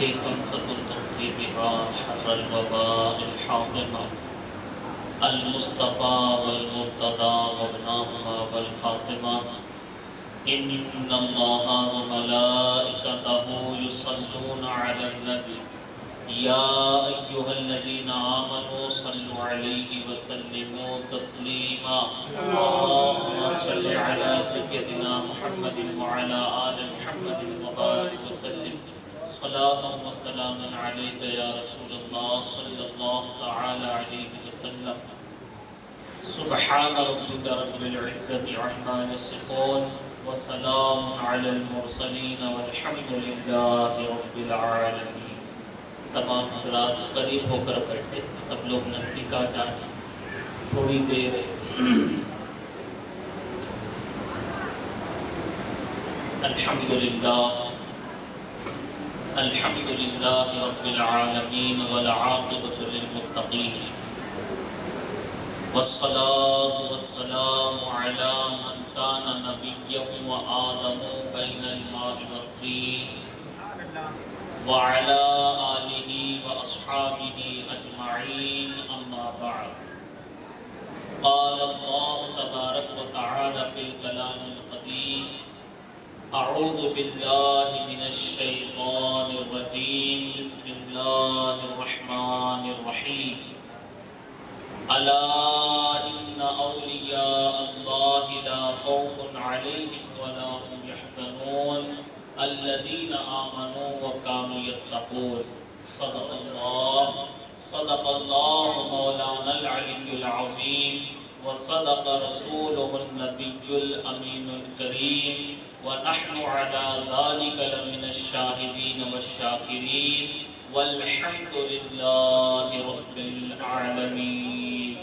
في خمسة تخفي بها حر الوباء الحاطمة المصطفى والمرتضى وابناهما والفاطمة إن الله وملائكته يصلون على النبي يا أيها الذين آمنوا صلوا عليه وسلموا تسليما اللهم صل على سيدنا محمد وعلى آل محمد وبارك وسلم صلاة وسلام عليك يا رسول الله صلى الله تعالى عليه وسلم سبحان ربك رب العزة عما يصفون وسلام على المرسلين والحمد لله رب العالمين. تمام حضرات قریب ہو کر بیٹھے، سب لوگ نزدیک آ جائیں، تھوڑی دیر الحمدللہ رب العالمین والعاقبۃ للمتقین والصلاة والسلام على من كان نبيا وآدم بين الماء والطين وعلى آله وأصحابه أجمعين أما بعد. قال الله تبارك وتعالى في الكلام القديم أعوذ بالله من الشيطان الرجيم بسم الله الرحمن الرحيم ألا إن أولياء الله لا خوف عليهم ولا هم يحزنون الذين آمنوا وكانوا يتقون. صدق الله مولانا العلي العظيم وصدق رسوله النبي الأمين الكريم ونحن على ذلك لمن الشاهدين والشاكرين والحمد لله رب العالمين.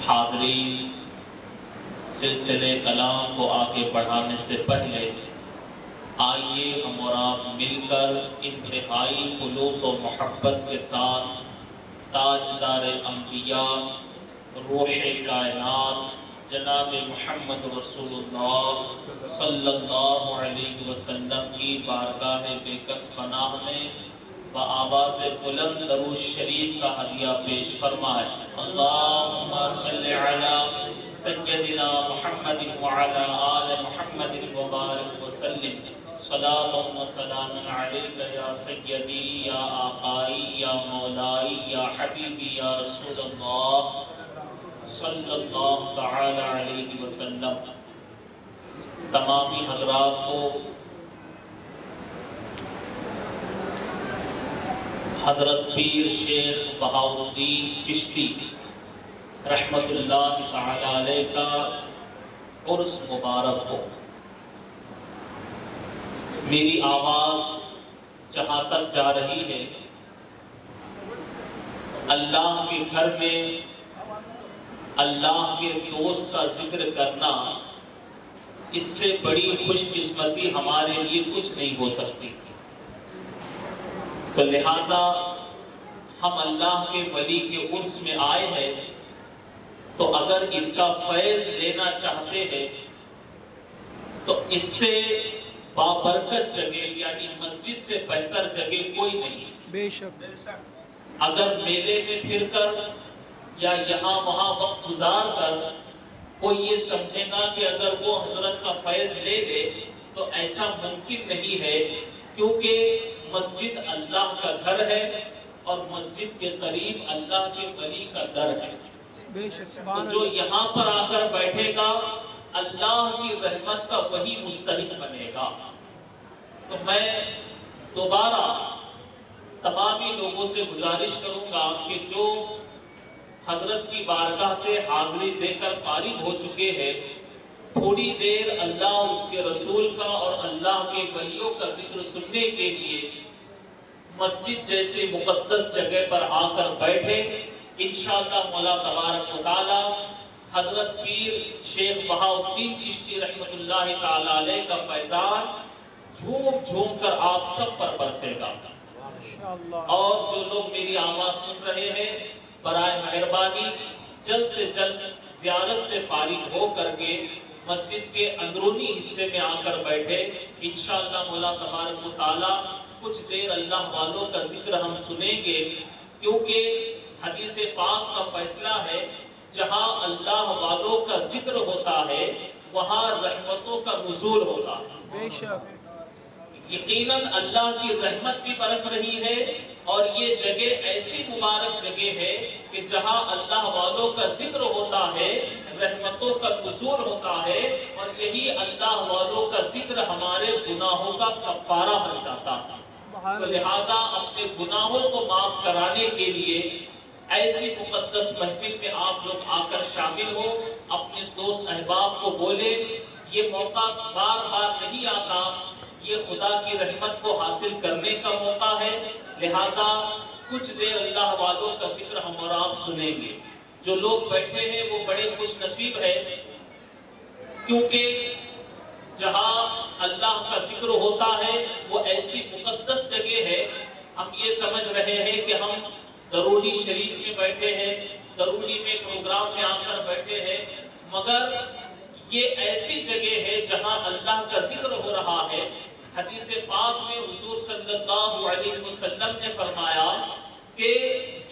حاضرین، سلسلے کلام کو آگے بڑھانے سے پہلے آئیے ہم اور آپ مل کر انتہائی خلوص و محبت کے ساتھ تاجدار انبیاء، روح کائنات جناب محمد رسول اللہ صلی اللہ علیہ وسلم کی بارگاہ بے کس پناہ میں بآواز بلند درود شریف کا ہدیہ پیش فرمائے. اللہم صلی علی سیدنا محمد وعلی آل محمد وبارک وسلم صلاۃ و سلام علیک یا سیدی یا آقائی یا مولائی یا حبیبی یا رسول اللہ صلی اللہ تعالی علیہ وسلم. تمامی حضرات کو حضرت پیر شیخ بہاؤالدین چشتی رحمت اللہ تعالی علیہ کا عرس مبارک ہو. میری آواز جہاں تک جا رہی ہے، اللہ کے گھر میں اللہ کے دوست کا ذکر کرنا، اس سے بڑی خوش قسمتی ہمارے لیے کچھ نہیں ہو سکتی. تو لہٰذا ہم اللہ کے ولی کے عرس میں آئے ہیں، تو اگر ان کا فیض لینا چاہتے ہیں تو اس سے بابرکت جگہ یعنی مسجد سے بہتر جگہ کوئی نہیں. بے شک. اگر میلے میں پھر کر یا یہاں وہاں وقت گزار کر کوئی یہ سمجھے گا کہ اگر وہ حضرت کا فیض لے لے تو ایسا ممکن نہیں ہے، کیونکہ مسجد اللہ کا گھر ہے اور مسجد کے قریب اللہ کے ولی کا در ہے. تو جو یہاں پر آ کر بیٹھے گا اللہ کی رحمت کا وہی مستحق بنے گا. تو میں دوبارہ تمامی لوگوں سے گزارش کروں گا کہ جو حضرت کی بارگاہ سے حاضری دے کر فارغ ہو چکے ہیں، تھوڑی دیر اللہ اس کے رسول کا اور اللہ کے ولیوں کا ذکر سننے کے لیے مسجد جیسے مقدس جگہ پر آ کر بیٹھے. انشاءاللہ مولا تبارک و تعالی حضرت پیر شیخ بہاؤالدین چشتی رحمت اللہ تعالی علیہ کا فیضان جھوم جھوم کر آپ سب پر برسے گا. اور جو لوگ میری آواز سن رہے ہیں، برائے مہربانی جلد سے جلد زیارت سے فارغ ہو کر کے مسجد کے اندرونی حصے میں آ کر بیٹھے. انشاءاللہ مولا تبارک و تعالی کچھ دیر اللہ والوں کا ذکر ہم سنیں گے، کیونکہ حدیث پاک کا فیصلہ ہے جہاں اللہ والوں کا ذکر ہوتا ہے وہاں رحمتوں کا نزول ہوتا ہے۔ بے شک یقیناً اللہ کی رحمت بھی برس رہی ہے، اور یہ جگہ ایسی مبارک جگہ ہے کہ جہاں اللہ والوں کا ذکر ہوتا ہے، رحمتوں کا نزول ہوتا ہے، اور یہی اللہ والوں کا ذکر ہمارے گناہوں کا کفارہ بن جاتا ہے۔ تو لہٰذا اپنے گناہوں کو معاف کرانے کے لیے ایسی مقدس محفل میں آپ لوگ آ کر شامل ہو، اپنے دوست احباب کو بولے۔ یہ موقع بار بار نہیں آتا، یہ خدا کی رحمت کو حاصل کرنے کا موقع ہے، لہٰذا کچھ دیر اللہ والوں کا ذکر ہم اور آپ سنیں گے۔ جو لوگ بیٹھے ہیں وہ بڑے خوش نصیب ہیں، کیونکہ جہاں اللہ کا ذکر ہوتا ہے وہ ایسی مقدس جگہ ہے۔ ہم یہ سمجھ رہے ہیں کہ ہم درودی شریف میں بیٹھے ہیں، درودی میں پروگرام میں آ کر بیٹھے ہیں، مگر یہ ایسی جگہ ہے جہاں اللہ کا ذکر ہو رہا ہے۔ حدیث پاک میں حضور صلی اللہ علیہ وسلم نے فرمایا کہ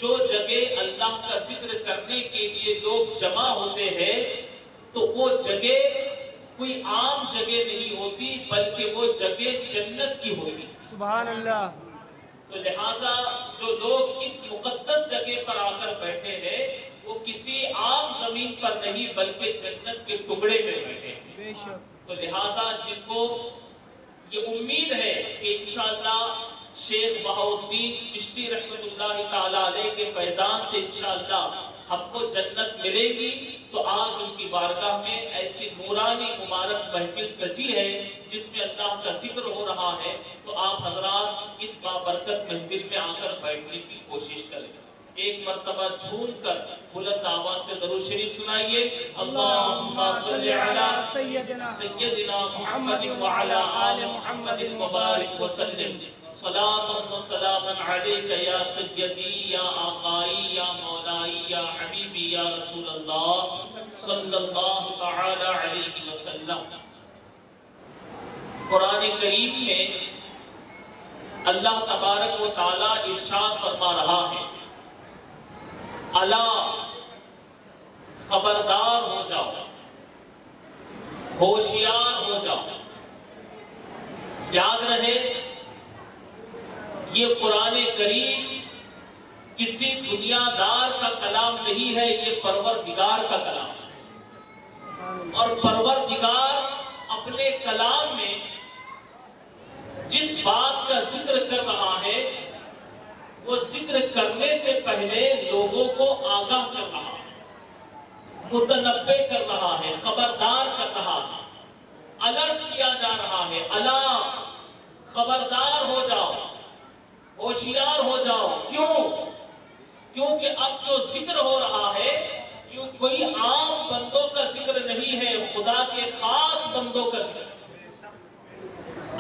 جو جگہ اللہ کا ذکر کرنے کے لیے لوگ جمع ہوتے ہیں تو وہ جگہ کوئی عام جگہ نہیں ہوتی، بلکہ وہ جگہ جنت کی ہوتی۔ سبحان اللہ۔ تو لہٰذا جو لوگ اس مقدس جگہ پر آ کر بیٹھے ہیں وہ کسی عام زمین پر نہیں بلکہ جنت کے ٹکڑے میں بیٹھے ہیں۔ بے شک تو لہٰذا جن کو یہ امید ہے کہ انشاءاللہ شیخ بہاؤالدین چشتی رحمۃ اللہ تعالیٰ علیہ کے فیضان سے انشاءاللہ ہم کو جنت ملے گی، تو آج ان کی بارگاہ میں ایسی نورانی مبارک محفل سجی ہے جس میں اللہ کا ذکر ہو رہا ہے، تو آپ حضرات اس بابرکت محفل میں آ کر بیٹھنے کی کوشش کریں۔ ایک مرتبہ جھوم کر بلند آواز سے درود شریف سنائیے۔ اللہم صلی علی سیدنا محمد وعلی آل محمد وبارک وسلم، صلاۃ و سلام علیک یا سیدی یا آقائی یا مولائی یا حبیبی یا رسول اللہ صلی اللہ تعالی علیہ وسلم۔ قرآن کریم میں اللہ تبارک و تعالی ارشاد فرما رہا ہے، الا خبردار ہو جاؤ، ہوشیار ہو جاؤ۔ یاد رہے یہ قرآن کریم کسی دنیا دار کا کلام نہیں ہے، یہ پروردگار کا کلام ہے، اور پروردگار اپنے کلام میں جس بات کا ذکر کر رہا ہے وہ ذکر کرنے سے پہلے لوگوں کو آگاہ کر رہا ہے، متنبہ کر رہا ہے، خبردار کر رہا ہے، الرٹ کیا جا رہا ہے۔ الا خبردار ہو جاؤ، ہوشیار ہو جاؤ۔ کیوں؟ کیونکہ اب جو ذکر ہو رہا ہے یہ کوئی عام بندوں کا ذکر نہیں ہے، خدا کے خاص بندوں کا ذکر ہے۔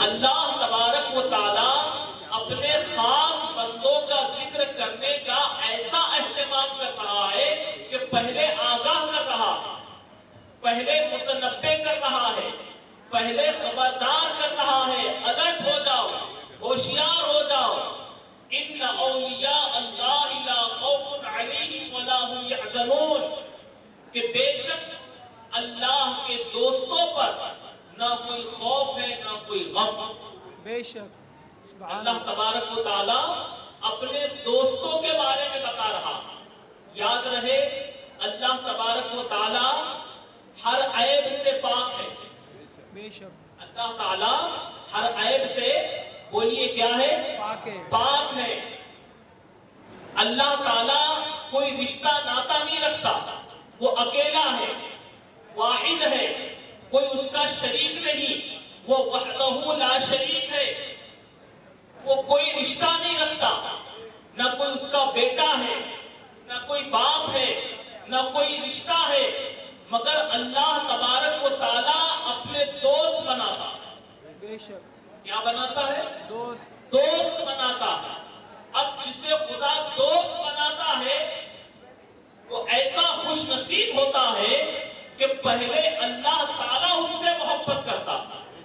اللہ تبارک و تعالی اپنے خاص بندوں کا ذکر کرنے کا ایسا اہتمام کر رہا ہے کہ پہلے آگاہ کر رہا ہے، پہلے متنبہ کر رہا ہے، پہلے خبردار کر رہا ہے۔ الرٹ ہو جاؤ، ہوشیار ہو جاؤ۔ ان اولیاء اللہ لا خوف علیہم ولا هم يحزنون، کہ بے شک اللہ کے دوستوں پر نہ کوئی خوف ہے نہ کوئی غم۔ بے شک اللہ تبارک و تعالیٰ اپنے دوستوں کے بارے میں بتا رہا۔ یاد رہے اللہ تبارک و تعالیٰ ہر عیب سے پاک ہے۔ بے شک اللہ تعالیٰ ہر عیب سے، بولیے کیا ہے؟ پاک ہے۔ پاک ہے۔ اللہ تعالیٰ کوئی رشتہ ناتا نہیں رکھتا، وہ اکیلا ہے، واحد ہے، کوئی اس کا شریک نہیں، وہ وحدہ لا شریک ہے، وہ کوئی رشتہ نہیں رکھتا، نہ کوئی اس کا بیٹا ہے، نہ کوئی باپ ہے، نہ کوئی رشتہ ہے، مگر اللہ تبارک و تعالیٰ اپنے دوست بناتا ہے۔ بے شک کیا بناتا ہے؟ دوست دوست بناتا ہے۔ اب جسے خدا دوست بناتا ہے وہ ایسا خوش نصیب ہوتا ہے کہ پہلے اللہ تعالیٰ اس سے محبت کرتا ہے۔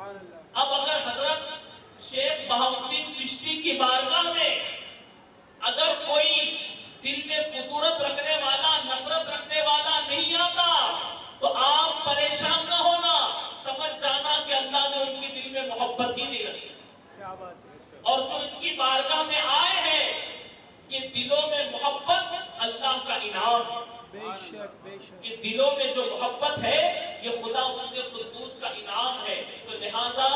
اب اگر حضرت شیخ بہاؤالدین چشتی کی بارگاہ میں اگر کوئی دل میں قدرت رکھنے والا، نفرت رکھنے والا نہیں آتا تو آپ پریشان نہ ہونا، سمجھ جانا کہ اللہ نے ان کے دل میں محبت ہی نہیں رکھی۔ اور جو ان کی بارگاہ میں آئے ہیں یہ دلوں میں محبت اللہ کا انعام ہے۔ یہ دلوں میں جو محبت ہے یہ خدا ان کے قدوس کا انعام ہے۔ تو لہٰذا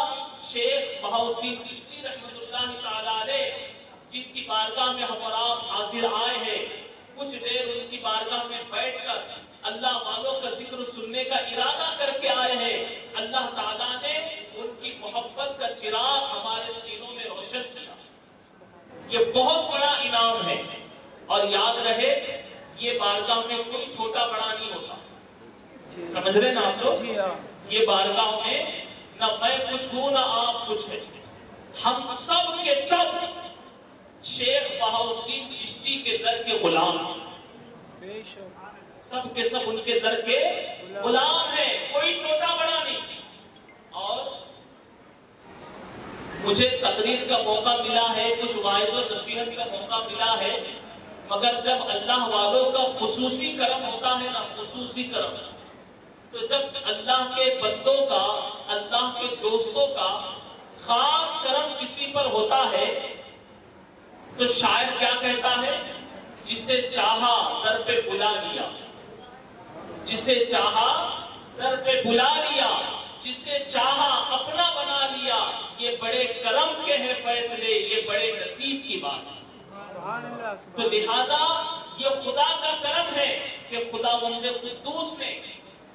شیخ بہاؤالدین چشتی رحمۃ اللہ تعالیٰ علیہ جن کی بارگاہ میں ہم اور آپ حاضر آئے ہیں، کچھ دیر ان کی بارگاہ میں بیٹھ کر اللہ والوں کا ذکر سننے کا ارادہ کر کے آئے ہیں، اللہ تعالیٰ نے ان کی محبت کا چراغ ہمارے سینوں میں روشن کیا۔ یہ بہت بڑا انعام ہے، اور یاد رہے یہ بارگاہ میں کوئی چھوٹا بڑا نہیں ہوتا، سمجھ رہے نا آپ لوگ؟ یہ بارگاہ میں نہ میں کچھ ہوں نہ آپ کچھ ہیں، ہم سب کے سب شیخ بہاؤالدین چشتی کے در کے غلام ہیں، سب کے سب ان کے در کے غلام ہیں، کوئی چھوٹا بڑا نہیں۔ اور مجھے تقریر کا موقع ملا ہے، کچھ واعظ و نصیحت کا موقع ملا ہے، مگر جب اللہ والوں کا خصوصی کرم ہوتا ہے نا، خصوصی کرم، تو جب اللہ کے بندوں کا، اللہ کے دوستوں کا خاص کرم کسی پر ہوتا ہے تو شاعر کیا کہتا ہے؟ جسے چاہا در پہ بلا لیا، جسے چاہا در پہ بلا لیا، جسے چاہا اپنا بنا لیا، یہ بڑے کرم کے ہیں فیصلے، یہ بڑے نصیب کی بات ہے۔ تو لہٰذا یہ خدا کا کرم ہے کہ خداوند قدوس نے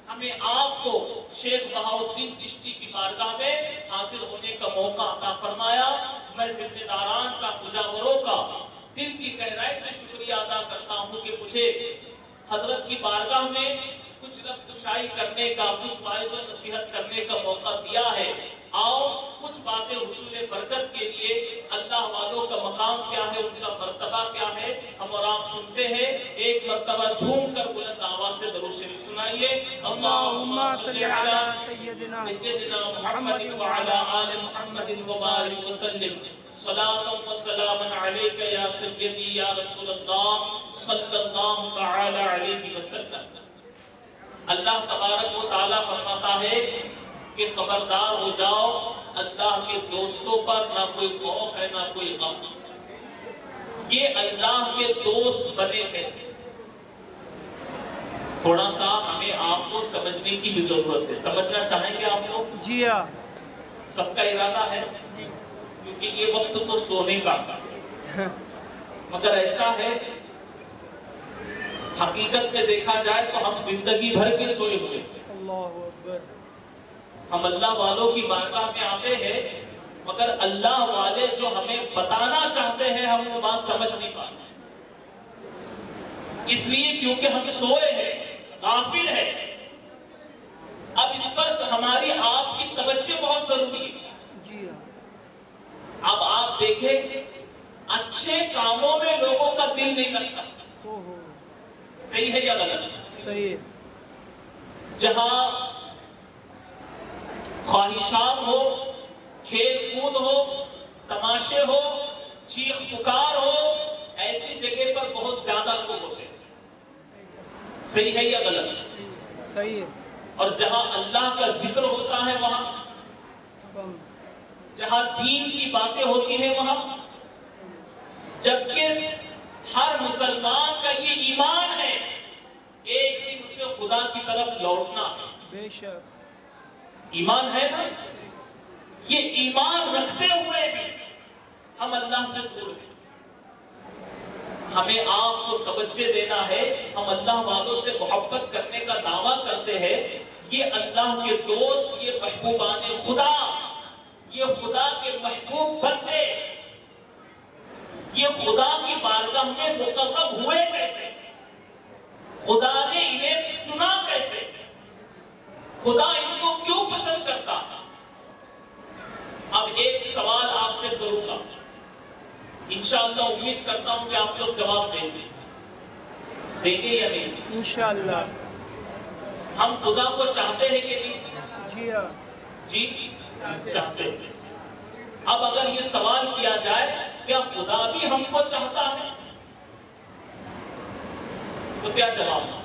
ہمیں آپ کو شیخ بہاؤالدین چشتی کی بارگاہ میں حاضر ہونے کا موقع عطا فرمایا۔ میں ذمہ داران کا، مجاوروں کا دل کی گہرائی سے شکریہ ادا کرتا ہوں کہ مجھے حضرت کی بارگاہ میں کچھ لفظ کشائی کرنے کا، کچھ واعظ و نصیحت کرنے کا موقع دیا ہے۔ آؤ کچھ باتیں حصول برکت کے لیے اللہ والوں کا مقام کیا ہے، ان کا مرتبہ کیا ہے، ہم اور آپ سنتے ہیں۔ ایک مرتبہ جھوم کر بلند آواز سے درود شریف سنائیے۔ اللہم صلی علی سیدنا محمد وعلی آل محمد وبارک وسلم، صلاۃ و سلام علیک یا سیدی یا رسول اللہ صلی اللہ تعالی علیہ وسلم۔ اللہ تبارک و تعالیٰ فرماتا ہے کہ خبردار ہو جاؤ، اللہ کے دوستوں پر نہ کوئی خوف ہے نہ کوئی غم۔ یہ اللہ کے دوست بنے کیسے؟ تھوڑا سا ہمیں آپ کو سمجھنے کی بھی ضرورت ہے، سمجھنا چاہیں گے آپ لوگ؟ جی ہاں، سب کا ارادہ ہے، کیونکہ یہ وقت تو سونے کا، مگر ایسا ہے حقیقت میں دیکھا جائے تو ہم زندگی بھر کے سوئے ہوئے، اللہ اکبر۔ ہم اللہ والوں کی بارگاہ میں آتے ہیں مگر اللہ والے جو ہمیں بتانا چاہتے ہیں ہم وہ بات سمجھ نہیں پاتے، اس لیے کیونکہ ہم سوئے ہیں، غافل ہیں۔ اب اس پر ہماری آپ کی توجہ بہت ضروری ہے۔ جی ہاں، اب آپ دیکھیں اچھے کاموں میں لوگوں کا دل نہیں لگتا، صحیح ہے یا غلط؟ صحیح ہے۔ جہاں خواہشات ہو، کھیل کود ہو، تماشے ہو، چیخ پکار ہو، ایسی جگہ پر بہت زیادہ لوگ ہوتے ہیں، صحیح ہے یا غلط؟ صحیح ہے۔ اور جہاں اللہ کا ذکر ہوتا ہے وہاں، جہاں دین کی باتیں ہوتی ہیں وہاں، جبکہ ہر مسلمان کا یہ ایمان ہے ایک دن اسے خدا کی طرف لوٹنا ہے، بے شک ایمان ہے نا؟ یہ ایمان رکھتے ہوئے بھی ہم اللہ سے دور ہیں۔ ہمیں آپ کو توجہ دینا ہے، ہم اللہ والوں سے محبت کرنے کا دعویٰ کرتے ہیں، یہ اللہ کے دوست، یہ محبوبان خدا، یہ خدا کے محبوب بندے، یہ خدا کی بارگاہ میں مقرب ہوئے کیسے؟ خدا نے انہیں چنا کیسے؟ خدا ان کو کیوں پسند کرتا؟ اب ایک سوال آپ سے کروں گا، انشاءاللہ امید کرتا ہوں کہ آپ لوگ جواب دیں گے، دیں گے یا نہیں؟ انشاءاللہ۔ ہم خدا کو چاہتے ہیں کہ نہیں؟ جی ہاں، جی، چاہتے ہیں۔ اب اگر یہ سوال کیا جائے کیا خدا بھی ہم کو چاہتا ہے تو کیا جواب ہے؟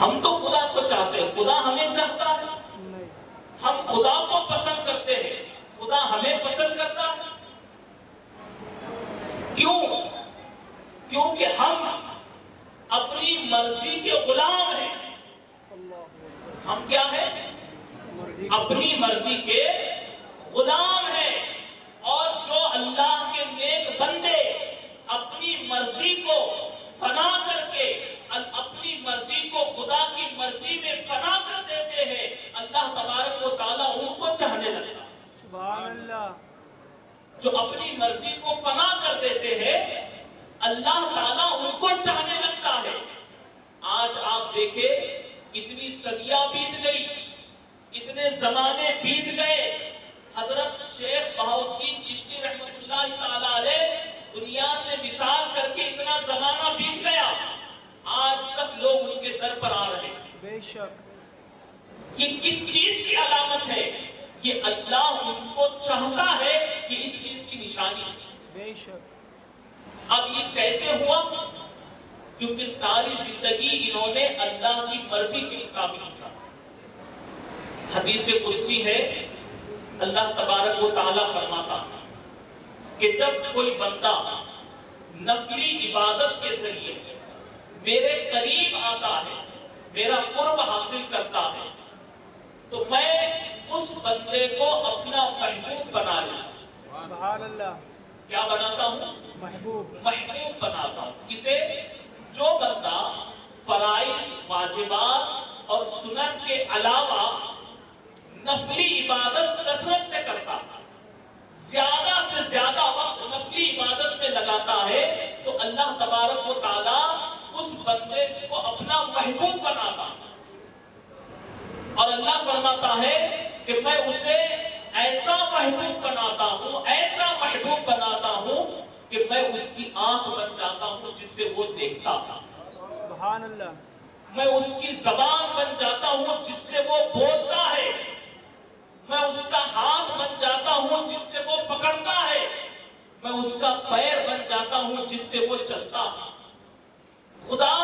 ہم تو خدا کو چاہتے ہیں، خدا ہمیں چاہتا ہے؟ نہیں۔ ہم خدا کو پسند کرتے ہیں، خدا ہمیں پسند کرتا ہے؟ کیوں؟ کیونکہ ہم اپنی مرضی کے غلام ہیں۔ ہم کیا ہیں؟ اپنی مرضی کے غلام ہیں، اور جو اللہ کے نیک بندے اپنی مرضی کو فنا کر کے اپنی مرضی کو خدا کی مرضی میں فنا کر دیتے ہیں، اللہ تبارک و تعالیٰ ان کو چاہنے لگتا ہے۔ سبحان اللہ۔ جو اپنی مرضی کو فنا کر دیتے ہیں اللہ تعالیٰ ان کو چاہنے لگتا ہے۔ آج آپ دیکھیں اتنی صدیاں بیت گئی، اتنے زمانے بیت گئے، حضرت شیخ بہاؤالدین چشتی رحمۃ اللہ تعالیٰ علیہ دنیا سے وصال کر کے اتنا زمانہ بیت گیا، آج تک لوگ ان کے در پر آ رہے ہیں۔ بے شک۔ یہ کس چیز کی علامت ہے؟ یہ اللہ اس کو چاہتا ہے، یہ اس چیز کی نشانی ہے۔ بے شک۔ اب یہ کیسے ہوا؟ کیونکہ ساری زندگی انہوں نے اللہ کی مرضی کے مطابق کیا۔ حدیث قدسی ہے، اللہ تبارک و تعالیٰ فرماتا کہ جب کوئی بندہ نفلی عبادت کے ذریعے میرے قریب آتا ہے، میرا قرب حاصل کرتا ہے، تو میں اس بندے کو اپنا محبوب بنا لیتا ہوں۔ سبحان اللہ۔ کیا بناتا ہوں؟ محبوب۔ محبوب بناتا ہوں۔ کسے؟ جو بندہ فرائض، واجبات اور سنن کے علاوہ نفلی عبادت کثرت سے کرتا ہے، زیادہ سے زیادہ وقت نفلی عبادت میں لگاتا ہے، تو اللہ تبارک و تعالیٰ اس بندے کو اپنا محبوب بناتا ہے، اور اللہ فرماتا ہے کہ میں اسے ایسا محبوب بناتا ہوں، ایسا محبوب بناتا ہوں کہ میں اس کی آنکھ بن جاتا ہوں جس سے وہ دیکھتا تھا، سبحان اللہ۔ میں اس کی زبان بن جاتا ہوں جس سے وہ بولتا ہے، میں اس کا ہاتھ بن جاتا ہوں جس سے وہ پکڑتا ہے، میں اس کا پیر بن جاتا ہوں جس سے وہ چلتا ہے۔ خدا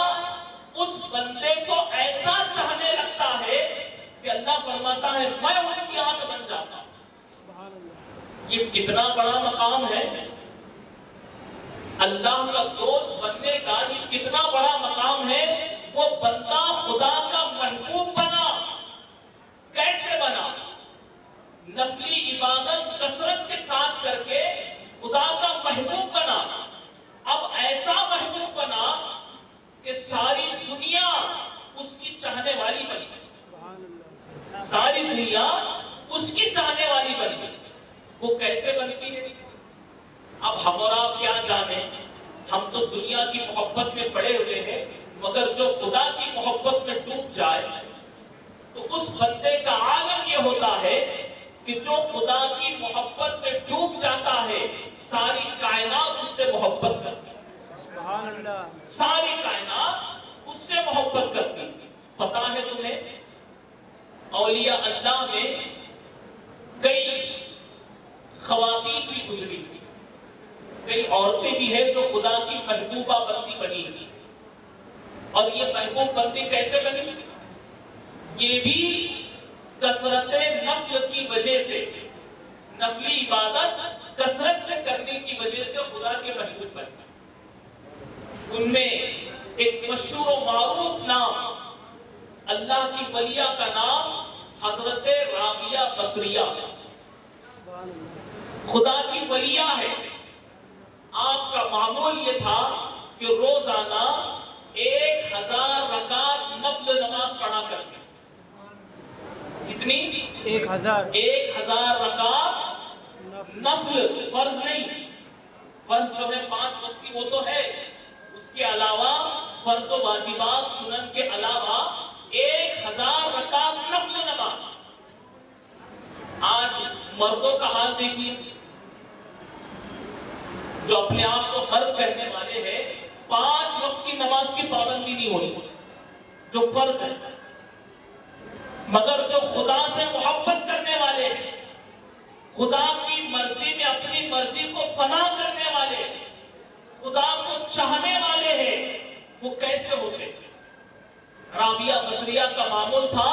اس بندے کو ایسا چاہنے لگتا ہے کہ اللہ فرماتا ہے میں اس کی آنکھ بن جاتا ہوں۔ سبحان اللہ۔ یہ کتنا بڑا مقام ہے، اللہ کا دوست بننے کا یہ کتنا بڑا مقام ہے۔ وہ بندہ خدا کا محبوب بنا۔ کیسے بنا؟ نفلی عبادت کثرت کے ساتھ کر کے خدا کا محبوب بنا۔ اب ایسا محبوب بنا کہ ساری دنیا اس کی چاہنے والی بنی، سبحان اللہ۔ ساری دنیا اس کی چاہنے والی بنی۔ وہ کیسے بنتی ہے؟ اب ہم اور آپ کیا جانیں، ہم تو دنیا کی محبت میں پڑے ہوئے ہیں، مگر جو خدا کی محبت میں ڈوب جائے تو اس بندے کا عالم یہ ہوتا ہے کہ جو خدا کی محبت میں ڈوب جاتا ہے ساری کائنات اس سے محبت کرتی ہے۔ سبحان اللہ۔ ساری کائنات اس سے محبت کرتی ہے۔ پتا ہے تمہیں اولیاء اللہ میں کئی خواتین بھی گزری، کئی عورتیں بھی ہیں جو خدا کی محبوبہ بندی بنی تھی، اور یہ محبوب بندی کیسے بنی؟ یہ بھی کثرت نفل کی وجہ سے، نفلی عبادت کثرت سے کرنے کی وجہ سے خدا کے محبوب بنے۔ ان میں ایک مشہور و معروف نام، اللہ کی ولیہ کا نام حضرت رابعہ بصریہ، خدا کی ولیہ ہے۔ آپ کا معمول یہ تھا کہ روزانہ 1000 رکعت نفل نماز پڑھا کرتے۔ کتنی؟ 1000 رکعت نفل، فرض نہیں۔ فرض جو ہے 5 وقت کی وہ تو ہے، اس کے علاوہ فرض و واجبات سنن کے علاوہ 1000 رکعت نفل نماز۔ آج مردوں کا حال دیکھیے، جو اپنے آپ کو مرد کہنے والے ہیں، 5 وقت کی نماز کی پابندی نہیں ہوتی جو فرض ہے۔ مگر جو خدا سے محبت کرنے والے ہیں، خدا کی مرضی میں اپنی مرضی کو فنا کرنے والے، خدا کو چاہنے والے ہیں، وہ کیسے ہوتے؟ رابعہ بصریہ کا معمول تھا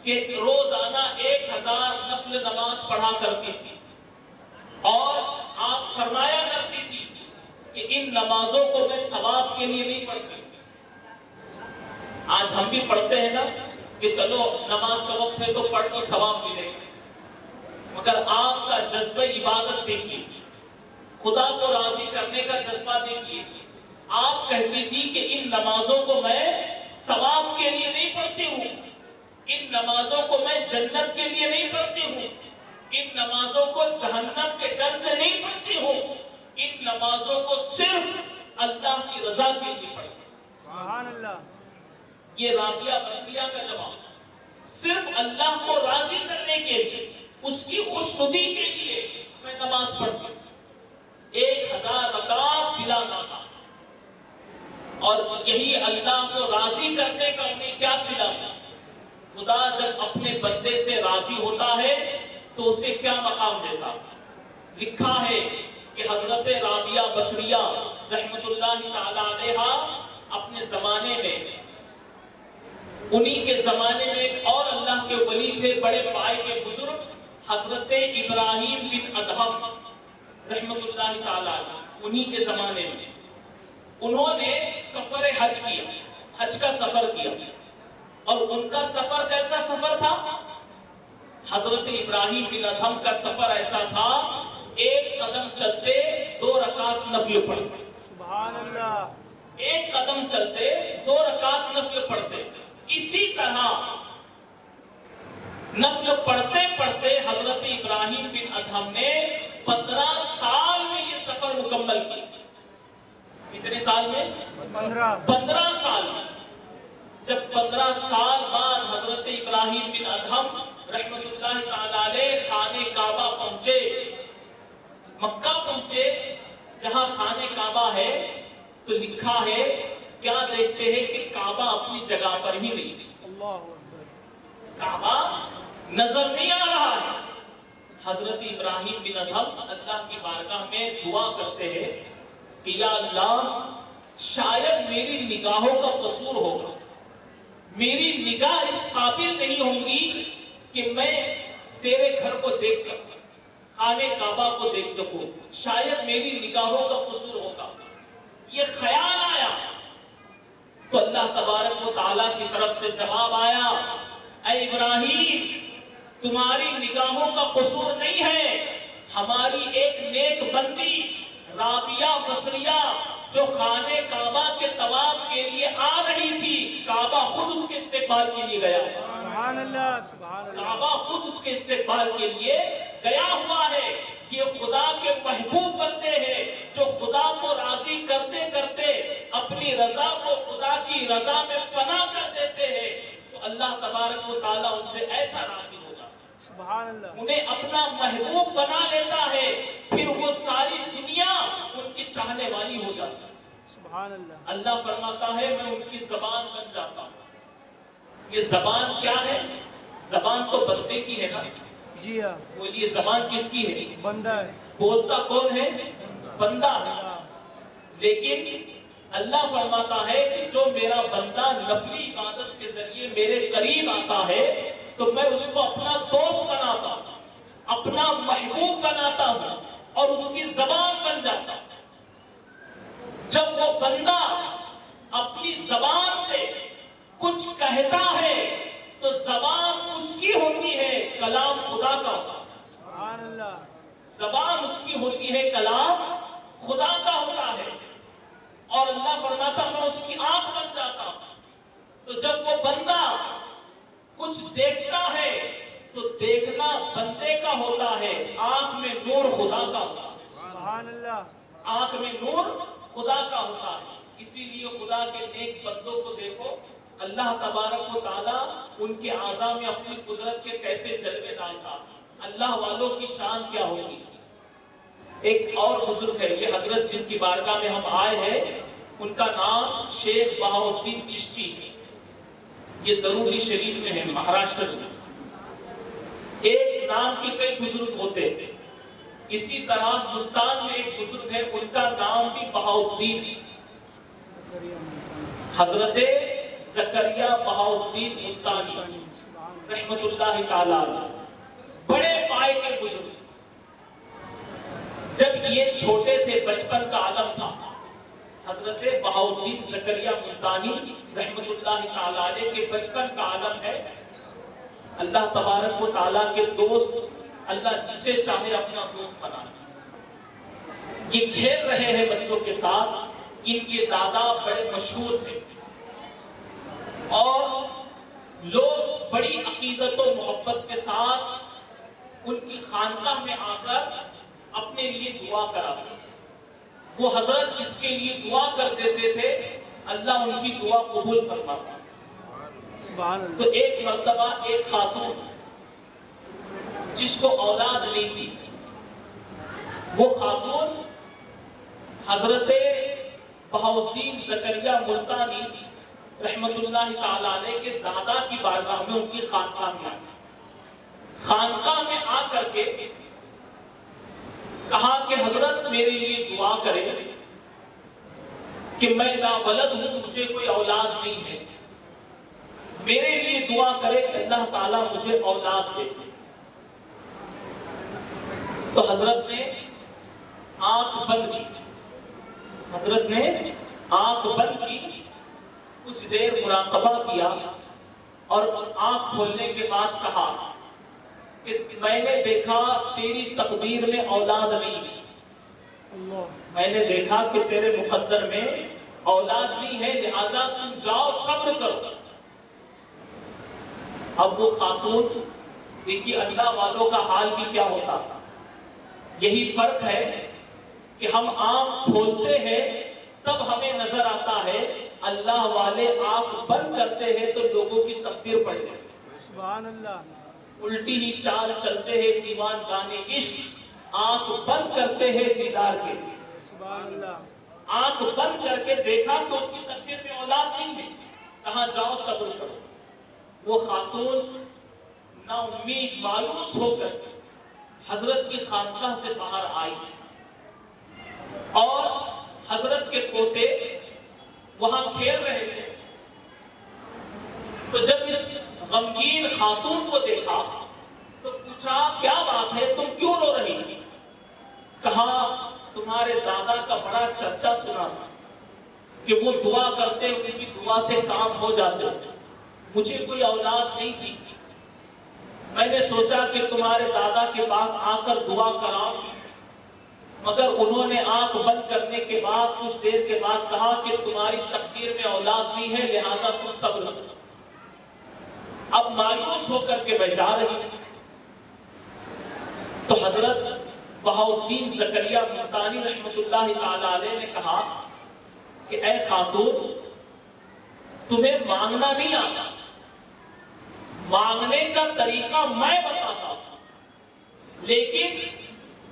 کہ روزانہ 1000 نفل نماز پڑھا کرتی تھی، اور آپ فرمایا کرتی تھی کہ ان نمازوں کو میں ثواب کے لیے نہیں پڑھتی۔ آج ہم بھی پڑھتے ہیں نا کہ چلو نماز کا وقت ہے تو پڑھ لو ثواب ملے گا، مگر آپ کا جذبہ عبادت دیکھیے، خدا کو راضی کرنے کا جذبہ دیکھیے۔ آپ کہتی تھی کہ ان نمازوں کو میں ثواب کے لیے نہیں پڑھتی ہوں، ان نمازوں کو میں جنت کے لیے نہیں پڑھتی ہوں، ان نمازوں کو جہنم کے ڈر سے نہیں پڑھتی ہوں، ان نمازوں کو صرف اللہ کی رضا کے لیے پڑھتی ہوں۔ سبحان اللہ۔ یہ رابعہ بصریہ کا جواب، صرف اللہ کو راضی کرنے کے لیے، اس کی خوشنودی کے لیے میں نماز پڑھتی ہوں، 1000 رکعت بلا ناغہ۔ اور یہی اللہ کو راضی کرنے کا انہیں کیا صلہ ہے؟ خدا جب اپنے بندے سے راضی ہوتا ہے تو اسے کیا مقام دیتا؟ لکھا ہے کہ حضرت رابعہ بصریہ رحمت اللہ تعالی علیہا اپنے زمانے میں، انہی کے زمانے میں ایک اور اللہ کے ولی تھے، بڑے پائے کے بزرگ، حضرت ابراہیم بن ادہم رحمت اللہ تعالی علیہ، انہی کے زمانے میں انہوں نے سفر حج کیا، حج کا سفر کیا، اور ان کا سفر کیسا سفر تھا؟ حضرت ابراہیم بن ادہم کا سفر ایسا تھا، 1 قدم چلتے 2 رکعت نفل پڑھتے۔ سبحان اللہ۔ 1 قدم چلتے 2 رکعت نفل پڑھتے۔ اسی طرح نفل پڑھتے پڑھتے حضرت ابراہیم بن ادہم نے 15 سال میں یہ سفر مکمل کیا۔ کتنے سال میں؟ 15 سال میں۔ جب 15 سال بعد حضرت ابراہیم بن ادہم رحمت اللہ تعالی علیہ خانہ کعبہ پہنچے، مکہ پہنچے جہاں خانہ کعبہ ہے، تو لکھا ہے کیا دیکھتے ہیں کہ کعبہ اپنی جگہ پر ہی نہیں، اللہ اکبر، کعبہ نظر نہیں آ رہا ہے۔ حضرت ابراہیم بن ادہم اللہ کی بارگاہ میں دعا کرتے ہیں کہ یا اللہ، شاید میری نگاہوں کا قصور ہوگا، میری نگاہ اس قابل نہیں ہوگی کہ میں تیرے گھر کو دیکھ سکوں، خانہ کعبہ کو دیکھ سکوں، شاید میری نگاہوں کا قصور ہوگا۔ یہ خیال آیا تو اللہ تبارک و تعالیٰ کی طرف سے جواب آیا، اے ابراہیم، تمہاری نگاہوں کا قصور نہیں ہے، ہماری ایک نیک بندی رابعہ بصریہ جو خانہ کعبہ کے طواف کے لیے آ رہی تھی، کعبہ خود اس کے استقبال کے لیے گیا۔ سبحان اللہ، سبحان اللہ۔ کعبہ خود اس کے استقبال کے لیے گیا ہوا ہے۔ یہ خدا کے محبوب بندے ہیں جو خدا کو راضی کرتے کرتے اپنی رضا کو خدا کی رضا میں فنا کر دیتے ہیں، تو اللہ تبارک و تعالیٰ ان سے ایسا راضی ہو جاتا ہے، سبحان اللہ، انہیں اپنا محبوب بنا لیتا ہے، پھر وہ ساری دنیا ان کی چاہنے والی ہو جاتی ہے۔ سبحان اللہ۔ اللہ فرماتا ہے میں ان کی زبان بن جاتا ہوں۔ یہ زبان کیا ہے؟ زبان تو بندے کی ہے نا، جی ہاں، بولیے زبان کس کی ہے؟ بندہ ہے، بولتا کون ہے؟ بندہ ہے۔ لیکن اللہ فرماتا ہے کہ جو میرا بندہ نفلی عبادت کے ذریعے میرے قریب آتا ہے تو میں اس کو اپنا دوست بناتا ہوں، اپنا محبوب بناتا ہوں اور اس کی زبان بن جاتا ہوں۔ جب وہ بندہ اپنی زبان سے کچھ کہتا ہے تو زبان اس کی ہوتی ہے، کلام خدا کا ہوتا ہے۔ سبحان اللہ، زبان اس کی ہوتی ہے، کلام خدا کا ہوتا ہے، اور اللہ فرماتا میں اس کی آنکھ بن جاتا ہوں۔ تو جب وہ بندہ کچھ دیکھتا ہے تو دیکھنا بندے کا ہوتا ہے، آنکھ میں نور خدا کا ہوتا ہے۔ سبحان اللہ، آنکھ میں نور خدا کا ہوتا ہے۔ اسی لیے خدا کے نیک بندوں کو دیکھو، اللہ تبارک و تعالیٰ ان کے اعضاء میں اپنی قدرت کے کیسے جلوے ڈالتا۔ اللہ والوں کی شان کیا ہوگی۔ ایک اور بزرگ ہے، یہ حضرت جن کی بارگاہ میں ہم آئے ہیں، ان کا نام شیخ بہاؤالدین چشتی ہے۔ یہ درودی شریف میں ہے مہاراشٹر میں. ایک نام کے کئی بزرگ ہوتے ہیں. اسی طرح ملتان میں ایک بزرگ ہے، ان کا نام بھی بہاؤالدین، حضرت زکریا بہاؤالدین ملتانی رحمت اللہ تعالیٰ، بڑے پائے کے بزرگ. جب یہ چھوٹے تھے، بچپن کا عالم تھا، حضرت بہاؤالدین زکریا ملتانی رحمت اللہ تعالیٰ کے بچپن کا عالم ہے. اللہ تبارک و تعالیٰ کے دوست، اللہ جسے چاہے اپنا دوست بنائے. یہ کھیل رہے ہیں بچوں کے ساتھ. ان کے دادا بڑے مشہور تھے اور لوگ بڑی عقیدت و محبت کے ساتھ ان کی خانقاہ میں آ کر اپنے لیے دعا کراتے. وہ حضرت جس کے لیے دعا کر دیتے تھے اللہ ان کی دعا قبول فرماتا. تو ایک مرتبہ ایک خاتون جس کو اولاد نہیں تھی، وہ خاتون حضرت بہاؤالدین زکریا ملتانی رحمت اللہ تعالیٰ علیہ کے دادا کی بارگاہ میں، ان کی خانقاہ میں آئی. خانقاہ میں آ کر کے کہا کہ حضرت میرے لیے دعا کرے کہ میں ناولد ہوں، مجھے کوئی اولاد نہیں ہے، میرے لیے دعا کرے کہ اللہ تعالیٰ مجھے اولاد دے. تو حضرت نے آنکھ بند کی، حضرت نے آنکھ بند کی، کچھ دیر مراقبہ کیا اور آنکھ کھولنے کے بعد کہا کہ میں نے دیکھا تیری تقدیر میں اولاد نہیں، میں نے دیکھا کہ تیرے مقدر میں اولاد نہیں ہے، لہذا تم جاؤ صبر کرو. اب وہ خاتون، دیکھیے اللہ والوں کا حال بھی کیا ہوتا. یہی فرق ہے کہ ہم آنکھ کھولتے ہیں تب ہمیں نظر آتا ہے، اللہ والے آنکھ بند کرتے ہیں تو لوگوں کی تقدیر پڑھ جاتی ہے. سبحان اللہ. الٹی ہی چال چلتے ہیں دیوان گانے عشق، آنکھ بند کرتے ہیں دیدار کے. سبحان اللہ. آنکھ بند کر کے دیکھا کہ اس کی تقدیر میں اولاد نہیں ہے، کہاں جاؤ صبر کرو. وہ خاتون نا امید مایوس ہو کر حضرت کی خانقاہ سے باہر آئی اور حضرت کے پوتے وہاں کھیل رہے تھے. تو جب اس غمگین خاتون کو دیکھا تو پوچھا کیا بات ہے، تم کیوں رو رہی تھی؟ کہا تمہارے دادا کا بڑا چرچا سنا کہ وہ دعا کرتے، ان کی دعا سے کام ہو جاتے، مجھے کوئی اولاد نہیں تھی، میں نے سوچا کہ تمہارے دادا کے پاس آ کر دعا کراؤں، مگر انہوں نے آنکھ بند کرنے کے بعد کچھ دیر کے بعد کہا کہ تمہاری تقدیر میں اولاد نہیں ہے، لہٰذا تم صبر کرو. اب مایوس ہو کر کے میں جا رہی ہوں تو حضرت بہاؤالدین زکریا ملتانی رحمت اللہ تعالیٰ علیہ نے کہا کہ اے خاتون، تمہیں مانگنا نہیں آتا، مانگنے کا طریقہ میں بتاتا ہوں، لیکن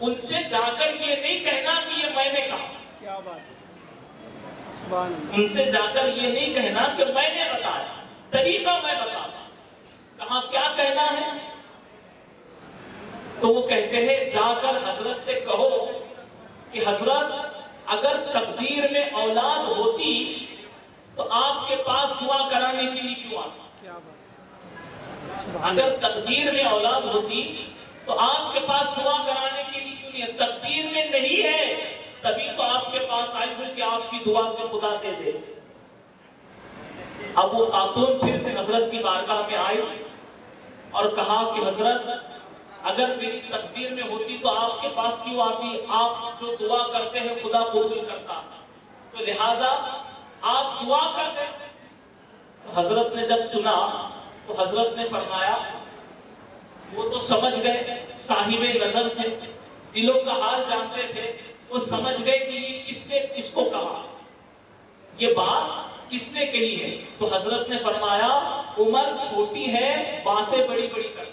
ان سے جا کر یہ نہیں کہنا کہ یہ میں نے کہا. کیا بات ہے. ان سے جا کر یہ نہیں کہنا کہ میں نے بتایا، طریقہ میں بتاتا. کہاں کیا کہنا ہے؟ تو وہ کہتے ہیں جا کر حضرت سے کہو کہ حضرت اگر تقدیر میں اولاد ہوتی تو آپ کے پاس دعا کرانے کے لیے کیوں آتا؟ اگر تقدیر میں اولاد ہوتی تو آپ کے پاس دعا کرانے کے لیے کیوں نہیں؟ تقدیر میں نہیں ہے تبھی تو آپ کے پاس آئی ہوں کہ آپ کی دعا سے خدا دے دے. اب وہ خاتون پھر سے حضرت کی بارگاہ میں آئی اور کہا کہ حضرت اگر میری تقدیر میں ہوتی تو آپ کے پاس کیوں آتی؟ آپ جو دعا کرتے ہیں خدا قبول کرتا، تو لہٰذا آپ دعا کرتے. حضرت نے جب سنا تو حضرت نے فرمایا، وہ تو سمجھ گئے، صاحب نظر تھے، دلوں کا حال جانتے تھے، وہ سمجھ گئے کہ یہ کس نے کس کو کہا، یہ بات کس نے کہی ہے. تو حضرت نے فرمایا عمر چھوٹی ہے، باتیں بڑی بڑی کرتا.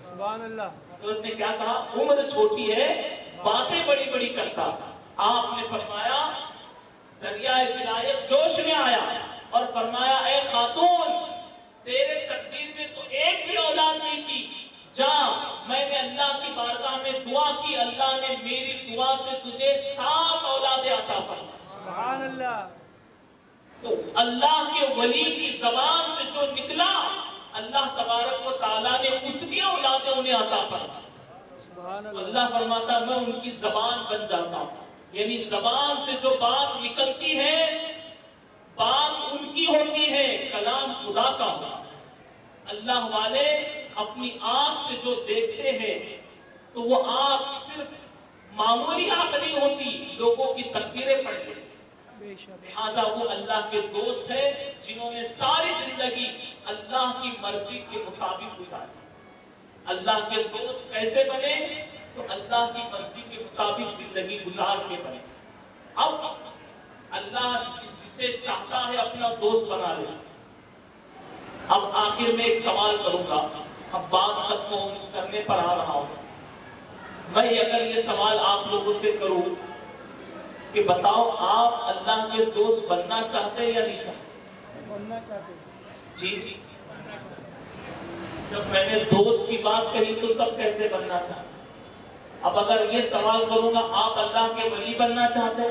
سبحان اللہ. حضرت نے کیا کہا؟ عمر چھوٹی ہے، باتیں بڑی بڑی کرتا. آپ نے فرمایا دریائے ولایت جوش میں آیا اور فرمایا اے خاتون، تیرے تقدیر میں تو ایک بھی اولاد نہیں تھی، جا میں نے اللہ کی بارگاہ میں دعا کی، اللہ نے میری دعا سے تجھے 7 اولاد عطا فرمائی۔ سبحان اللہ۔ تو اللہ کے ولی کی زبان سے جو نکلا، اللہ تبارک و تعالیٰ نے اتنی اولادیں انہیں عطا فرمائی۔ سبحان اللہ۔ اللہ فرماتا میں ان کی زبان بن جاتا ہوں، یعنی زبان سے جو بات نکلتی ہے بات ان کی ہوتی ہے، کلام خدا کا ہوتا ہے۔ اللہ والے اپنی آنکھ سے جو دیکھتے ہیں تو وہ آنکھ صرف معمولی آنکھ نہیں ہوتی، لوگوں کی تقدیریں پڑھتے ہیں۔ بے شک۔ لہٰذا وہ اللہ کے دوست ہیں جنہوں نے ساری زندگی اللہ کی مرضی کے مطابق گزاری۔ اللہ کے دوست کیسے بنے؟ تو اللہ کی مرضی کے مطابق زندگی گزار کے بنے۔ اب اللہ جسے چاہتا ہے اپنا دوست بنا لے۔ اب آخر میں ایک سوال کروں گا، اب بات ختم کرنے پر آ رہا ہوں۔ میں اگر یہ سوال آپ لوگوں سے کروں کہ بتاؤ آپ اللہ کے دوست بننا چاہتے یا نہیں چاہتے؟ بننا چاہتے۔ جی جب میں نے دوست کی بات کہی تو سب کہتے بننا چاہتے۔ اب اگر یہ سوال کروں گا آپ اللہ کے ولی بننا چاہتے،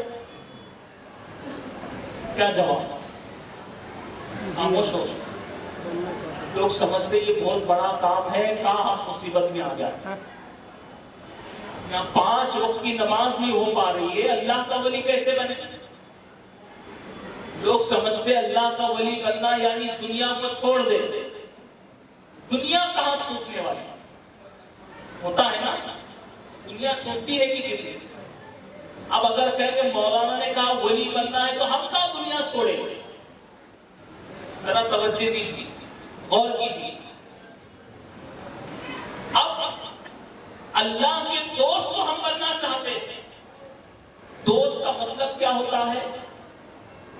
کیا جواب؟ خاموش ہو۔ بننا چاہتے۔ لوگ سمجھتے یہ بہت بڑا کام ہے، کہاں ہم مصیبت میں آ جاتے۔ یہاں 5 وقت کی نماز نہیں ہو پا رہی ہے، اللہ کا ولی کیسے بنے؟ لوگ سمجھتے اللہ کا ولی بننا یعنی دنیا کو چھوڑ دے۔ دنیا کہاں چھوٹنے والی ہوتا ہے نا؟ دنیا چھوٹتی ہے کہ کسی سے؟ اب اگر کہیں کہ مولانا نے کہا ولی بننا ہے تو ہم کہاں دنیا چھوڑیں؟ ذرا توجہ دیجیے، غور کیجیے۔ اب اللہ کے دوست کو ہم بننا چاہتے ہیں۔ دوست کا مطلب کیا ہوتا ہے؟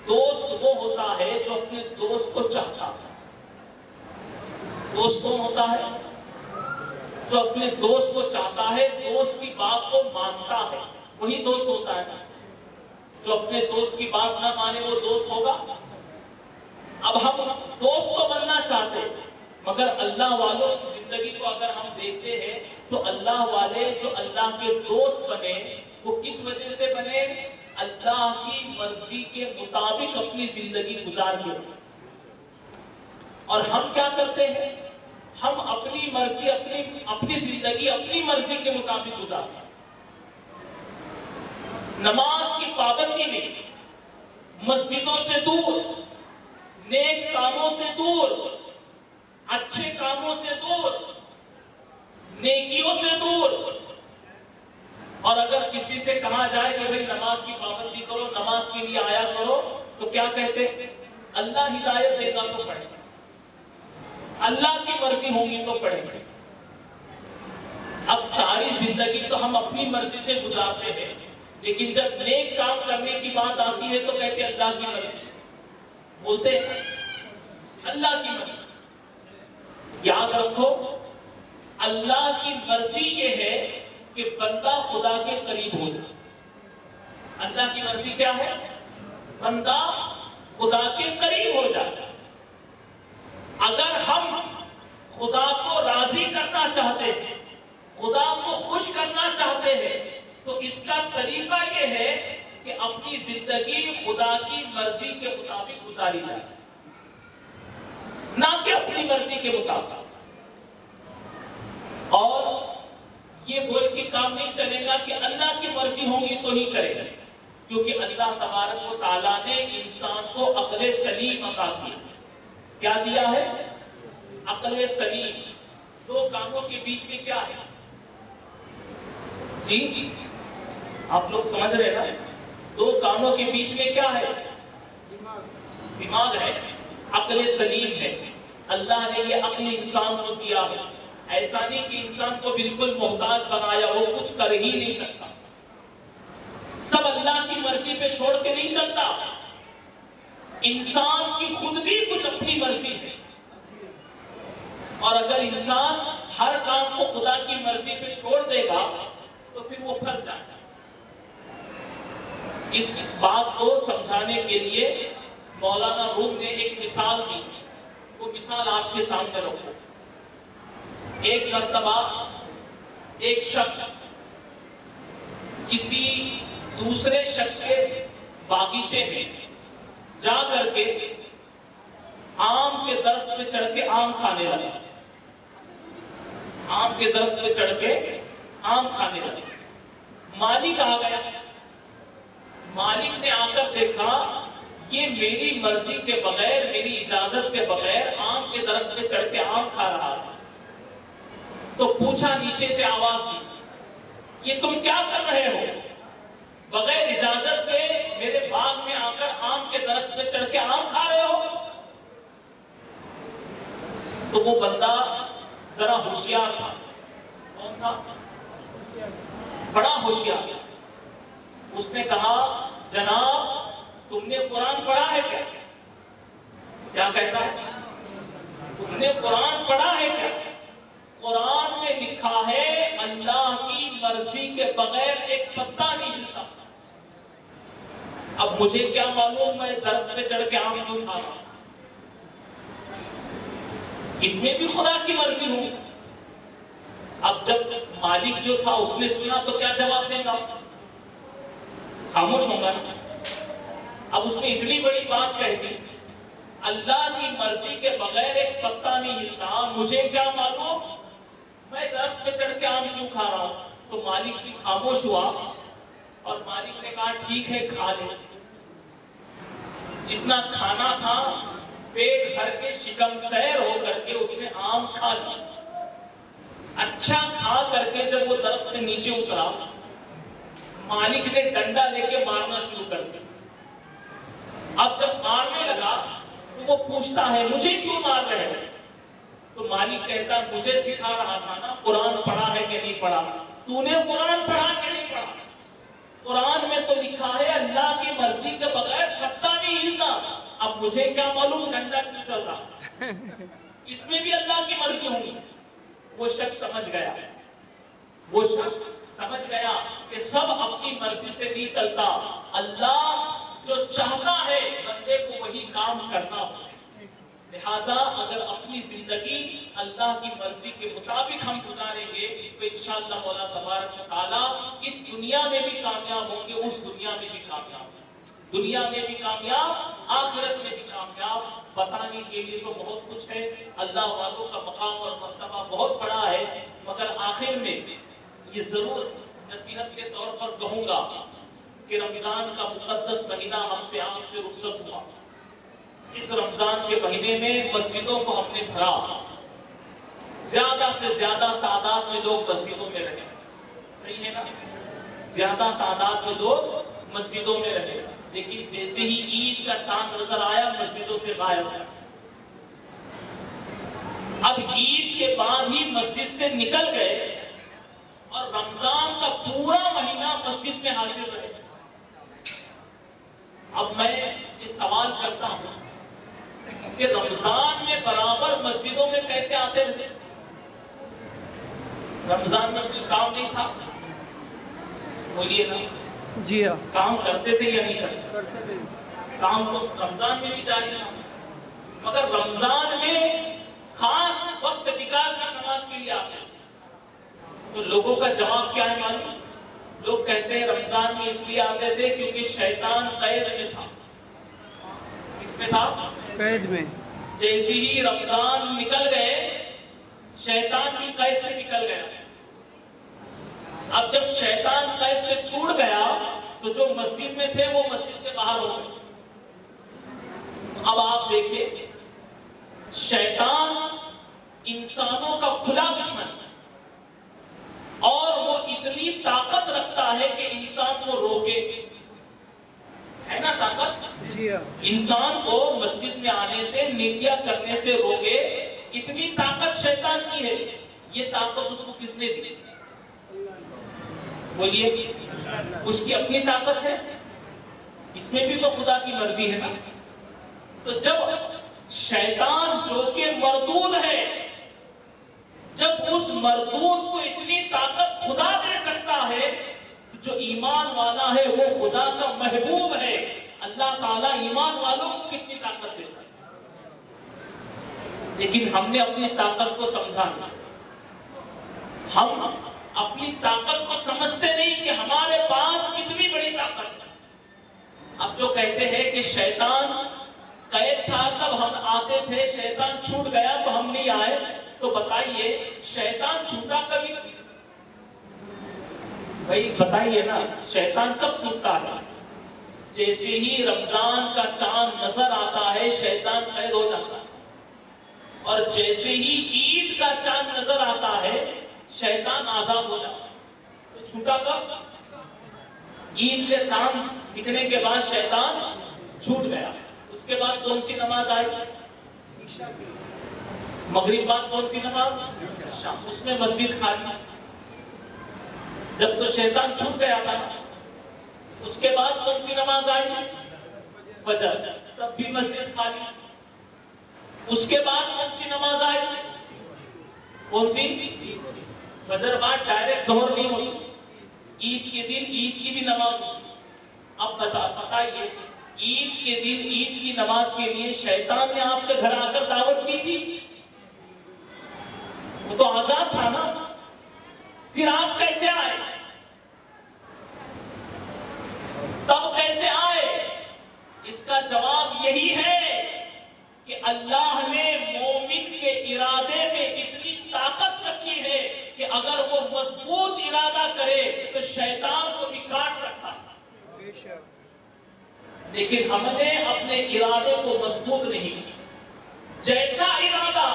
دوست وہ ہوتا ہے جو اپنے دوست کو چاہتا ہے۔ دوست کون ہوتا ہے؟ جو اپنے دوست کو چاہتا ہے، دوست کی بات کو مانتا ہے، وہی دوست ہوتا ہے۔ جو اپنے دوست کی بات نہ مانے وہ دوست ہوگا؟ اب ہم دوست تو بننا چاہتے ہیں، مگر اللہ والوں کی زندگی کو اگر ہم دیکھتے ہیں تو اللہ والے جو اللہ کے دوست بنے وہ کس وجہ سے بنے؟ اللہ کی مرضی کے مطابق اپنی زندگی گزار کے۔ اور ہم کیا کرتے ہیں؟ ہم اپنی مرضی اپنی زندگی اپنی مرضی کے مطابق گزارتے ہیں۔ نماز کی پابندی نہیں، مسجدوں سے دور، نیک کاموں سے دور، اچھے کاموں سے دور، نیکیوں سے دور۔ اور اگر کسی سے کہا جائے کہ بھئی نماز کی پابندی کرو، نماز کے لیے آیا کرو، تو کیا کہتے؟ اللہ ہدایت دے گا تو پڑھے، اللہ کی مرضی ہوگی تو پڑھے۔ اب ساری زندگی تو ہم اپنی مرضی سے گزارتے ہیں، لیکن جب نیک کام کرنے کی بات آتی ہے تو کہتے اللہ کی مرضی، بولتے اللہ کی مرضی۔ یاد رکھو اللہ کی مرضی یہ ہے کہ بندہ خدا کے قریب ہو جائے۔ اللہ کی مرضی کیا ہے؟ بندہ خدا کے قریب ہو جائے۔ اگر ہم خدا کو راضی کرنا چاہتے ہیں، خدا کو خوش کرنا چاہتے ہیں، تو اس کا طریقہ یہ ہے کہ اپنی زندگی خدا کی مرضی کے مطابق گزاری جائے، نہ کہ اپنی مرضی کے مطابق۔ اور یہ بول کے کام نہیں چلے گا کہ اللہ کی مرضی ہوگی تو ہی کرے گا، کیونکہ اللہ تبارک و تعالیٰ نے انسان کو عقل سلیم عطا کیا۔ کیا دیا ہے؟ عقل سلیم۔ 2 کانوں کے بیچ میں کیا ہے؟ جی آپ لوگ سمجھ رہے نا؟ 2 کانوں کے بیچ میں کیا ہے؟ دماغ ہے، عقل سلیم ہے۔ اللہ نے یہ عقل انسان کو دیا ہے، ایسا نہیں کہ انسان کو بالکل محتاج بنایا، وہ کچھ کر ہی نہیں سکتا، سب اللہ کی مرضی پہ چھوڑ کے نہیں چلتا۔ انسان کی خود بھی کچھ اپنی مرضی ہے، اور اگر انسان ہر کام کو خدا کی مرضی پہ چھوڑ دے گا تو پھر وہ پھنس جائے گا۔ اس بات کو سمجھانے کے لیے مولانا روم نے ایک مثال دی۔ وہ مثال آپ کے سامنے رکھو. ایک مرتبہ ایک شخص کسی دوسرے شخص کے باغیچے میں جا کر کے آم کے درخت پہ چڑھ کے آم کھانے لگا. آم کے درخت پہ چڑھ کے آم کھانے لگا. مالک آ گیا. مالک نے آ کر دیکھا یہ میری مرضی کے بغیر، میری اجازت کے بغیر آم کے درخت پہ چڑھ کے آم کھا رہا تھا. تو پوچھا، نیچے سے آواز دی، یہ تم کیا کر رہے ہو؟ بغیر اجازت کے میرے باغ میں آ کر آم کے درخت پہ چڑھ کے آم کھا رہے ہو؟ تو وہ بندہ ذرا ہوشیار تھا. کون تھا؟ بڑا ہوشیار. اس نے کہا، جناب تم نے قرآن پڑھا ہے کیا؟ کیا کہتا ہے؟ تم نے قرآن پڑھا ہے کیا؟ قرآن میں لکھا ہے اللہ کی مرضی کے بغیر ایک پتا نہیں ہلتا. اب مجھے کیا معلوم میں درخت پہ چڑھ کے آم کیوں کھا رہا ہوں؟ اس میں بھی خدا کی مرضی ہوں. اب جب مالک جو تھا اس نے سنا تو کیا جواب دے گا؟ خاموش ہوگا نا. اب اس نے اتنی بڑی بات کہہ دی، اللہ کی مرضی کے بغیر ایک پتا نہیں ہلتا، مجھے کیا معلوم میں درخت پہ چڑھ کے آم کیوں کھا رہا ہوں. تو مالک بھی خاموش ہوا اور مالک نے کہا ٹھیک ہے کھا لے. جتنا کھانا تھا پیٹ بھر کے شکم سیر ہو کر کے اس نے آم کھا لیا. اچھا کھا کر کے جب وہ درخت سے نیچے اترا، مالک نے ڈنڈا لے کے مارنا شروع کر دیا. اب جب مارنے لگا تو وہ پوچھتا ہے مجھے کیوں مار رہے ہو؟ تو مالک کہتا مجھے سکھا رہا تھا نا قرآن پڑھا ہے کہ نہیں پڑھا. تو نے قرآن پڑھا کہ نہیں پڑھا؟ قرآن میں تو لکھا ہے اللہ کی مرضی کے بغیر پتا نہیں ہلتا. اب مجھے کیا معلوم ڈنڈا کیوں چل رہا؟ اس میں بھی اللہ کی مرضی ہوگی. وہ شخص سمجھ گیا، وہ شخص سمجھ گیا کہ سب اپنی مرضی سے نہیں چلتا. اللہ جو چاہتا ہے بندے کو وہی کام کرنا ہوتا ہے. لہٰذا اگر اپنی زندگی اللہ کی مرضی کے مطابق ہم گزاریں گے تو انشاءاللہ مولا تبارک و تعالیٰ اس دنیا میں بھی کامیاب ہوں گے، اس دنیا میں بھی کامیاب ہوں گے، دنیا میں بھی کامیاب، آخرت میں بھی کامیاب. بتانے کے لیے تو بہت کچھ ہے، اللہ والوں کا مقام اور مرتبہ بہت بڑا ہے، مگر آخر میں یہ ضرور نصیحت کے طور پر کہوں گا کہ رمضان کا مقدس مہینہ ہم سے آپ سے رخصت ہوا. اس رمضان کے مہینے میں مسجدوں کو ہم نے بھرا، زیادہ سے زیادہ تعداد میں لوگ مسجدوں میں رہے. صحیح ہے نا؟ زیادہ تعداد میں لوگ مسجدوں میں رہے، لیکن جیسے ہی عید کا چاند نظر آیا مسجدوں سے غائب ہوا. اب عید کے بعد ہی مسجد سے نکل گئے اور رمضان کا پورا مہینہ مسجد میں حاضر رہے. اب میں یہ سوال کرتا ہوں کہ رمضان میں برابر مسجدوں میں کیسے آتے رہتے؟ رمضان میں کوئی کام نہیں تھا؟ بولیے نا. جی ہاں کام کرتے تھے یا نہیں کرتے؟ کرتے تھے. کام تو رمضان میں بھی جاری تھا، مگر رمضان میں خاص وقت نکال کر نماز کے لیے آتے. تو لوگوں کا جواب کیا ہے معلوم؟ لوگ کہتے ہیں رمضان میں اس لیے آتے تھے کیونکہ شیطان قید میں تھا. اس میں تھا قید میں. جیسے ہی رمضان نکل گئے شیطان کی قید سے نکل گیا. اب جب شیطان قید سے چھوٹ گیا تو جو مسجد میں تھے وہ مسجد سے باہر ہو گئے. اب آپ دیکھیں شیطان انسانوں کا کھلا دشمن ہے اور وہ اتنی طاقت رکھتا ہے کہ انسان کو روکے. ہے نا طاقت؟ جی ہاں. انسان کو مسجد میں آنے سے نیکیاں کرنے سے روکے، اتنی طاقت شیطان کی ہے. یہ طاقت اس کو کس نے دی؟ بولیے. اس کی اپنی طاقت ہے، اس میں بھی تو خدا کی مرضی ہے نا. تو جب شیطان جو کہ مردود ہے، جب اس مردود کو اتنی طاقت خدا دے سکتا ہے، جو ایمان والا ہے وہ خدا کا محبوب ہے، اللہ تعالیٰ ایمان والوں کو کتنی طاقت دیتا ہے. لیکن ہم نے اپنی طاقت کو سمجھا نہیں. ہم اپنی طاقت کو سمجھتے نہیں کہ ہمارے پاس کتنی بڑی طاقت ہے. اب جو کہتے ہیں کہ شیطان قید تھا تب ہم آتے تھے, شیطان چھوٹ گیا تو ہم نہیں آئے, تو بتائیے شیطان چھوٹا کبھی؟ بھائی بتائیے نا, شیطان کب چھوٹتا ہے؟ جیسے ہی رمضان کا چاند نظر آتا ہے شیطان قید ہو جاتا ہے, اور جیسے ہی عید کا چاند نظر آتا ہے شیطان آزاد ہو جاتا ہے. تو چھوٹا کب؟ عید کے چاند دکھنے کے بعد شیطان چھوٹ گیا. اس کے بعد کون سی نماز آئی؟ مغرب بعد کون سی نماز؟ شام. اس میں مسجد خالی. جب تو شیطان چھوٹ گیا تھا. اس کے بعد کون سی نماز آئی؟ فجر, تب بھی مسجد خالی. اس کے بعد کون سی نماز آئی؟ کون سی؟ فجر بعد ڈائریکٹ ظہر نہیں ہوئی. عید کے دن عید کی بھی نماز ہوئی. اب بتائیے عید کے دن عید کی نماز کے لیے شیطان نے آپ کے گھر آ کر دعوت کی تھی؟ وہ تو آزاد تھا نا, پھر آپ کیسے آئے؟ تب کیسے آئے؟ اس کا جواب یہی ہے کہ اللہ نے مومن کے ارادے میں اتنی طاقت رکھی ہے کہ اگر وہ مضبوط ارادہ کرے تو شیطان کو بھی کاٹ سکتا ہے. لیکن ہم نے اپنے ارادے کو مضبوط نہیں کیا. جیسا ارادہ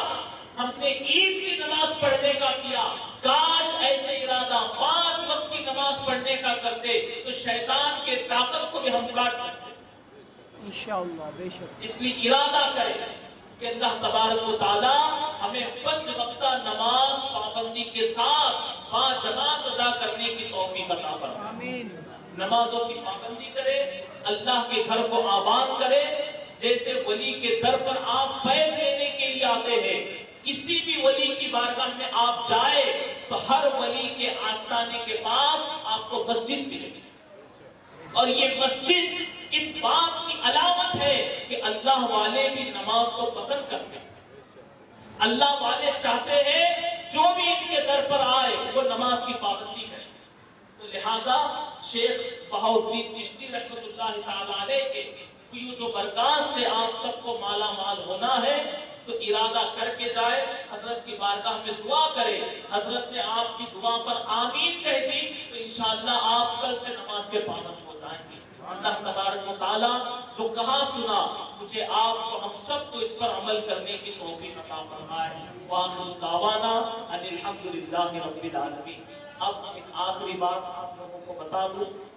ہم نے عید کی نماز پڑھنے کا کیا, کاش ایسے ارادہ 5 وقت کی نماز پڑھنے کا کرتے تو شیطان کے طاقت کو بھی ہم کاٹ سکتے. انشاءاللہ بے شک. اس لیے ارادہ کریں کہ اللہ تبارک و تعالی ہمیں 5 وقتہ نماز پابندی کے ساتھ باجماعت ادا کرنے کی توفیق عطا فرمائے. آمین. نمازوں کی پابندی کرے, اللہ کے گھر کو آباد کرے. جیسے ولی کے در پر آپ فیض لینے کے لیے آتے ہیں, کسی بھی ولی کی بارگاہ میں آپ جائے تو ہر ولی کے آستانے کے پاس آپ کو مسجد ملے گی, اور یہ مسجد اس بات کی علامت ہے کہ اللہ والے بھی نماز کو پسند کرتے ہیں. اللہ والے چاہتے ہیں جو بھی ان کے در پر آئے وہ نماز کی پابندی کرے. تو لہٰذا شیخ بہاؤالدین چشتی رحمۃ اللہ تعالی علیہ کے فیوز و برکات سے آپ سب کو مالا مال ہونا ہے, تو ارادہ کر کے جائے, حضرت کی بارگاہ میں دعا کرے. حضرت نے آپ کی دعا پر آمین کہہ دی تو انشاءاللہ آپ کل سے نماز کے پابند ہو جائیں گے. اللہ تبارک و تعالی جو کہا سنا مجھے آپ کو ہم سب کو اس پر عمل کرنے کی توفیق عطا فرمائے. وآخر دعوانا ان الحمدللہ رب العالمین. اب ایک آخری بات آپ لوگوں کو بتا دوں.